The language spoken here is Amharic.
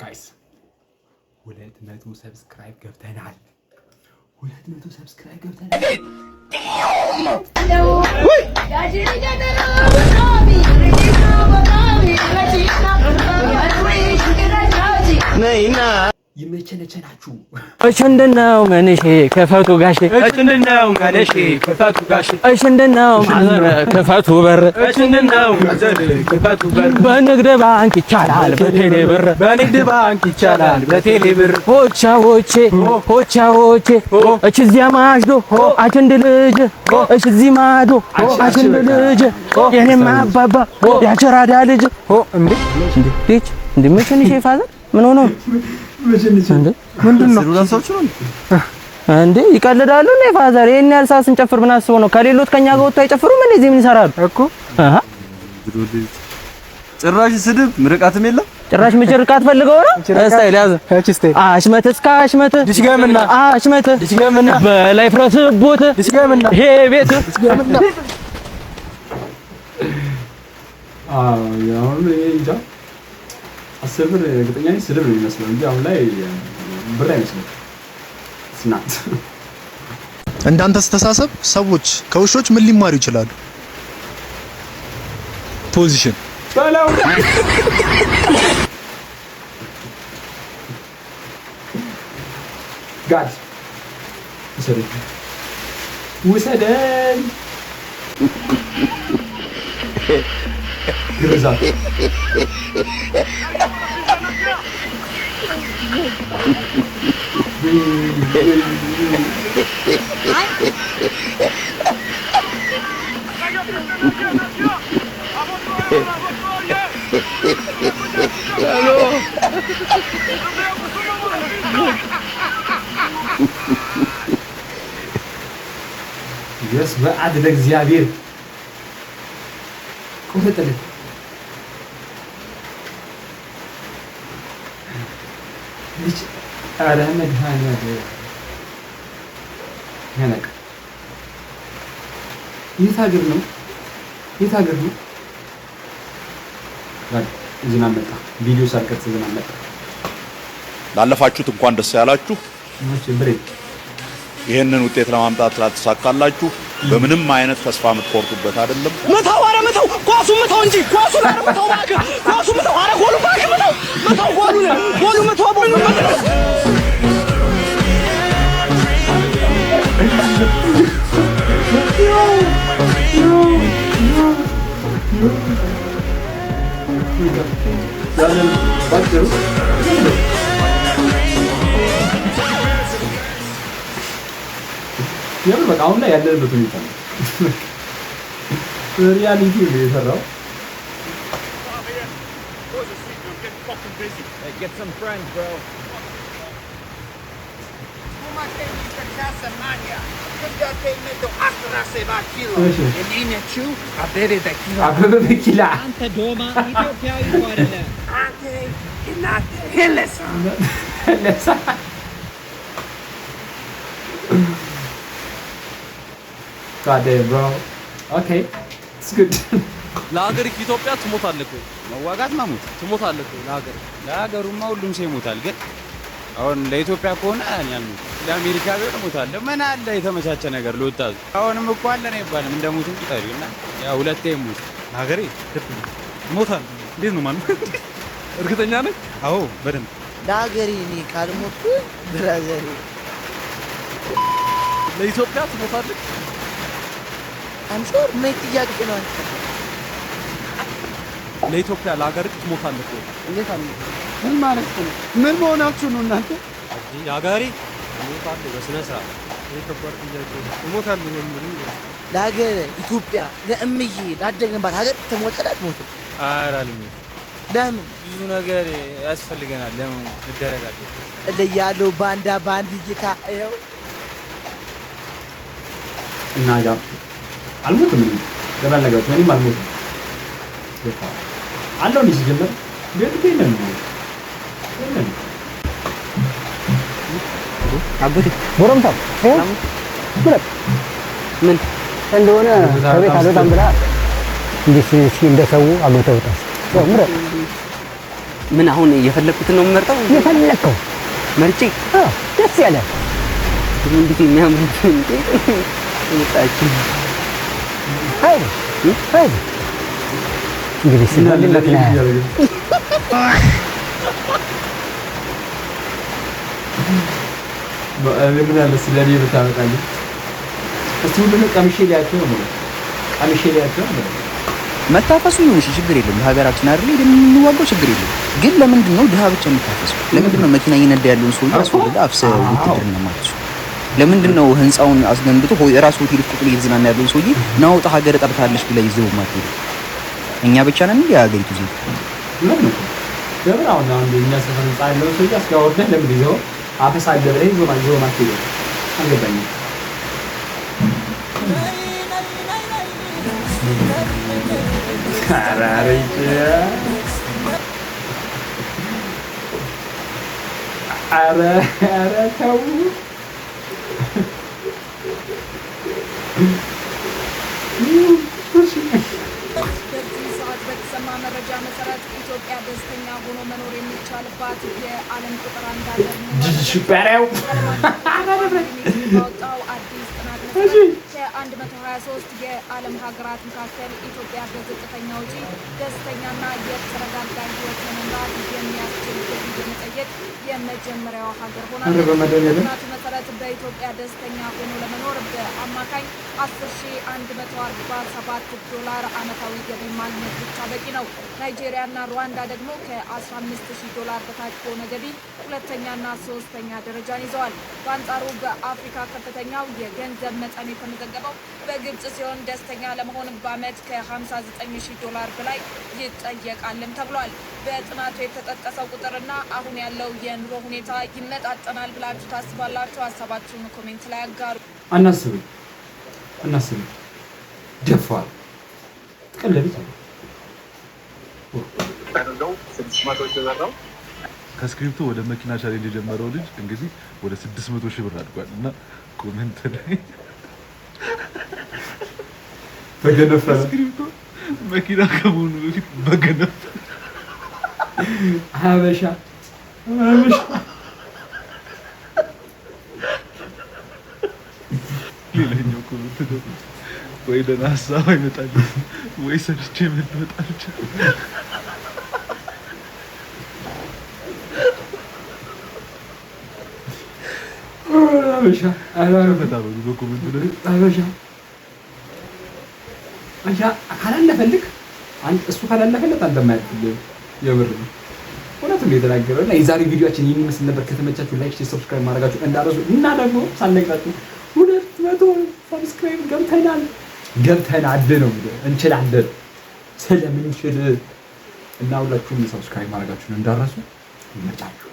ጋይስ 200 ሰብስክራይብ ገብተናል። 200 ሰብስክራይብ ገብተናል። ነይና ይመቸነቸናችሁ እሽንደናው መንሼ ከፈቱ ጋሼ እሽንደናው መንሼ ከፈቱ ጋሼ እሽንደናው ማዘር ከፈቱ በር እሽንደናው ማዘር ከፈቱ በር በንግድ ባንክ ይቻላል በቴሌ ብር በንግድ ባንክ ይቻላል በቴሌ ብር ሆቻዎቼ እችዚያ ማሽዶ አችንድ ልጅ እችዚ ማዶ አችንድ ልጅ የኔማ አባባ ያቸራዳ ልጅ እንዴ እንዴ መቸንሼ ፋዘር ምን ሆኖ ምንድነው እንዴ ይቀልዳሉ እንዴ ፋዘር? ይሄን ያህል ሰዓት ስንጨፍር ምን አስበው ነው? ከሌሎት ከኛ ጋር ወጥተው አይጨፍሩም እንዴ? እዚህ ምን ይሰራሉ እኮ? ጭራሽ ስድብ ምርቃትም የለም። ጭራሽ ምርቃት ፈልገው ነው? ስታይል ያዘ አሽመት እስከ አሽመት ድሽገምና አሽመት ድሽገምና በላይ ፍረስቦት ድሽገምና ይሄ ቤት ድሽገምና ያው እንጃ አስብር እርግጠኛ ነኝ ስድብ ነው የሚመስለው እንጂ አሁን ላይ ብር አይመስልም። ስናት እንዳንተ አስተሳሰብ ሰዎች ከውሾች ምን ሊማሩ ይችላሉ? ፖዚሽን ሰላም ጋድ ውሰደን ግርዛት يس بعد لእግዚአብሔር ቆረጠለ ልጅ አረ መድኃኒዓለም ያነቅ የት ሀገር ነው? የት ሀገር ነው? ዝናብ መጣ። ቪዲዮ ሳልቀርጽ ዝናብ መጣ። ላለፋችሁት እንኳን ደስ ያላችሁ። ይሄንን ውጤት ለማምጣት ላተሳካላችሁ በምንም አይነት ተስፋ የምትቆርጡበት አይደለም። መታው አረ መታው ኳሱ መታው እንጂ ኳሱ አረ መታው ባክ ኳሱ መታው አረ ጎሉ ባክ መታው መታው ጎሉ መታው ጎሉ መታው ያው በቃ አሁን ላይ ያለበት ሁኔታ ነው። ሪያሊቲ ነው የሰራው። Get some friends, bro. Uma temita casa mania. Chega temito astra se va kilo. Enine chu abere da kilo. Abere da kilo. Ante doma Ethiopia yuvarele. Ante inate helesa. Helesa. God damn, bro. Okay. It's good. ለሀገርህ ኢትዮጵያ ትሞታለህ እኮ መዋጋት ማሙት ትሞታለህ እኮ ለሀገሩማ ሁሉም ሰው ይሞታል። ግን አሁን ለኢትዮጵያ ከሆነ እኔ አልሞት ለአሜሪካ ቢሆን እሞታለሁ። ምን አለ የተመቻቸ ነገር ልወጣዝ አሁንም እኮ አለ ነው ይባላል እንደሞትም ይጠሪና ያው ሁለቴ ሞት ለሀገሬ እሞታለሁ። እንዴት ነው ማለት እርግጠኛ ነኝ? አዎ በደንብ ለሀገሬ እኔ ካልሞትኩ ብራዘር ለኢትዮጵያ ትሞታለህ። አንሾር ምን ጥያቄ ነው አንተ? ለኢትዮጵያ ለሀገርህ ትሞታለህ እኮ እንዴት አለ? ምን ማለት ነው? ምን መሆናችሁ ነው እናንተ? ለሀገሬ እሞታለሁ በስነ ስርዓት የከባድ ጥያቄ እሞታለሁ ነው ምን ለሀገር ኢትዮጵያ ለእምዬ ላደግንባት ሀገር ትሞታለህ አትሞትም? ኧረ አልሞትም። ለምን? ብዙ ነገር ያስፈልገናል። ለምን እንደረጋለን እለያለሁ ባንዳ ባንድ ጌታ ይኸው እና ያ አልሞትም ለማለጋቸው እኔም አልሞትም አለው ልጅ ጀመር ቤት ነው አጎቴ ቦረምታ ብለህ ምን እንደሆነ ከቤት አልወጣም ብላ እንዴት እንደሰው አጎተውታል። ምረ ምን አሁን የፈለኩትን ነው የምመርጠው? የፈለከው መርጬ ደስ ያለ እንዴት የሚያምር እንዴ ወጣች። ሀይ እንግዲህ ስንልለት ነው ምን አለ ስለኔ ብታመጣልኝ እስቲ ሁሉንም ቀምሼ ሊያቸው ነው ቀምሼ ሊያቸው ነው። መታፈሱ ይሁን እሺ ችግር የለም። ለሀገራችን አይደል የምንዋጋው ችግር የለም። ግን ለምንድን ነው ድሃ ብቻ የሚታፈሰው? ለምንድን ነው መኪና እየነዳ ያለውን ሰው አስወልዳ አፍሰው ውትድርና ማለት ነው? ለምንድን ነው ህንጻውን አስገንብቶ የራሱ ሆቴል ውስጥ እየተዝናና ያለውን ሰውዬ ናውጣ ሀገር ጠርታለች ብላ ይዘው ማለት ነው? እኛ ብቻ ነን እንዴ ሀገሪቱ ዜጋ? ለምን አሁን የኛ ሰፈር ህንጻ ያለውን ሰውዬ አስጋወርደህ ለምን ይዘው አፈሳደ ብለህ ይዘው ማለት ነው? አልገባኝም። ኧረ ተው መረጃ መሰረት ኢትዮጵያ ደስተኛ ሆኖ መኖር የሚቻልባት የዓለም ቁጥር አንድ ሀገር ባወጣው አዲስ ጥናት ከ123 የዓለም ሀገራት መካከል ኢትዮጵያ በዝቅተኛ ወጪ ደስተኛና የተረጋጋ ሕይወት ለመምራት የሚያስችል ገቢ በመጠየቅ የመጀመሪያዋ ሀገር ሆናለች። በጥናቱ መሰረት በኢትዮጵያ ደስተኛ ሆኖ ለመኖር በአማካኝ $10,147 ዓመታዊ ገቢ ማግኘት ብቻ በቂ ነው። ናይጄሪያና ሩዋንዳ ደግሞ ከ$15,000 በታች በሆነ ገቢ ሁለተኛና ሶስተኛ ደረጃን ይዘዋል። በአንጻሩ በአፍሪካ ከፍተኛው የገንዘብ መጠን የተመዘገበው በግብጽ ሲሆን ደስተኛ ለመሆን በዓመት $59,000 በላይ ይጠየቃልም ተብሏል። በጥናቱ የተጠቀሰው ቁጥርና አሁን ያለው የኑሮ ሁኔታ ይመጣጠናል ብላችሁ ታስባላችሁ? ሀሳባችሁን ኮሜንት ላይ አጋሩ። አናስብም ደፋር ተቀለሉት ከስክሪፕቱ ወደ መኪና ቻሌንጅ የጀመረው ልጅ እንግዲህ ወደ 600,000 ብር አድጓል እና ኮሜንት ላይ በገነፈ ስክሪፕቱ መኪና ከመሆኑ በፊት በገነፈ ሀበሻ ሌላኛው ኮሜንት ደግሞ ወይ ደህና ሀሳብ አይመጣል ወይ ሰርቼ መለወጥ አልችልም። ሀበሻ በጣም በኮሜንት ላይ ሀበሻ ካላለፈልክ እሱ ካላለፈለት አንተ ማያልፍልህ የምር ነው። እውነቱን የተናገረው እና የዛሬ ቪዲዮአችን ይህን ይመስል ነበር። ከተመቻችሁ ላይክ፣ ሼር፣ ሰብስክራይብ ማድረጋችሁ እንዳትረሱ እና ደግሞ ሳልነግራችሁ 200 ሰብስክራይብ ገብተናል ነው እንችላለን ስለምንችል እና ሁላችሁም ሰብስክራይብ ማድረጋችሁን እንዳትረሱ። ይመጣችሁ